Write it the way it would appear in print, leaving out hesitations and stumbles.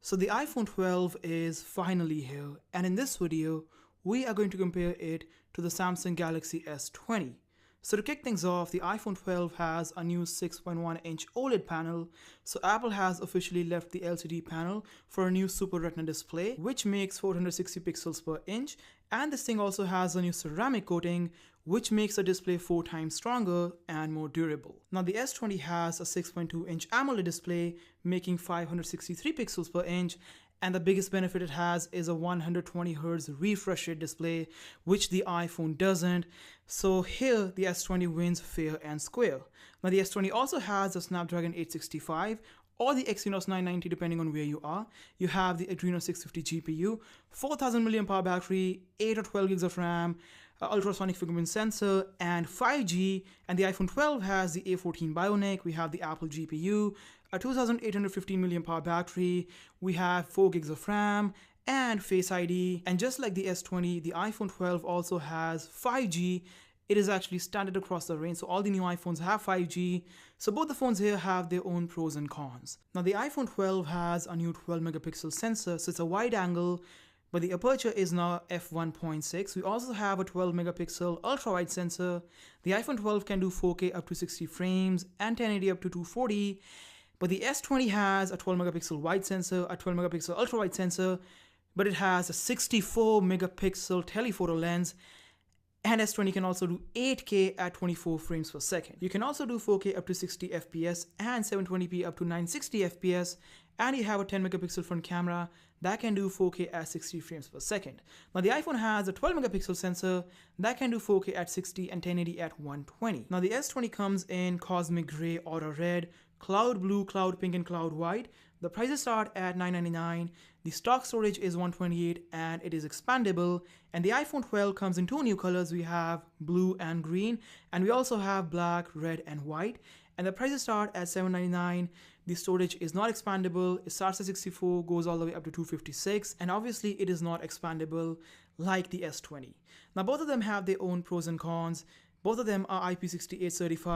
So the iPhone 12 is finally here, and in this video, we are going to compare it to the Samsung Galaxy S20. So to kick things off, the iPhone 12 has a new 6.1-inch OLED panel. So Apple has officially left the LCD panel for a new Super Retina display, which makes 460 pixels per inch. And this thing also has a new ceramic coating, which makes the display 4 times stronger and more durable. Now the S20 has a 6.2-inch AMOLED display, making 563 pixels per inch. And the biggest benefit it has is a 120Hz refresh rate display, which the iPhone doesn't. So here the S20 wins fair and square. Now the S20 also has a Snapdragon 865 or the Exynos 990 depending on where you are. You have the Adreno 650 GPU, 4000 mAh battery, 8 or 12 gigs of RAM, ultrasonic fingerprint sensor, and 5G. And the iPhone 12 has the A14 Bionic. We have the Apple GPU, a 2815 mAh battery. We have 4 gigs of RAM and Face ID. And just like the S20, the iPhone 12 also has 5G. It is actually standard across the range, so all the new iPhones have 5G. So both the phones here have their own pros and cons. Now the iPhone 12 has a new 12 megapixel sensor, so it's a wide angle, but the aperture is now f1.6. We also have a 12 megapixel ultra wide sensor. The iPhone 12 can do 4K up to 60 frames and 1080 up to 240. But the S20 has a 12 megapixel wide sensor, a 12 megapixel ultra wide sensor, but it has a 64 megapixel telephoto lens. And S20 can also do 8K at 24 frames per second. You can also do 4K up to 60 FPS and 720p up to 960 FPS. And you have a 10 megapixel front camera that can do 4K at 60 frames per second. Now the iPhone has a 12 megapixel sensor that can do 4K at 60 and 1080 at 120. Now the S20 comes in Cosmic Gray, Aura Red, Cloud Blue, Cloud Pink, and Cloud White. The prices start at $999. The stock storage is 128 and it is expandable. And the iPhone 12 comes in 2 new colors. We have blue and green, and we also have black, red, and white. And the prices start at $799. The storage is not expandable. It starts at 64, goes all the way up to 256, and obviously it is not expandable like the S20. Now both of them have their own pros and cons. Both of them are IP68 certified.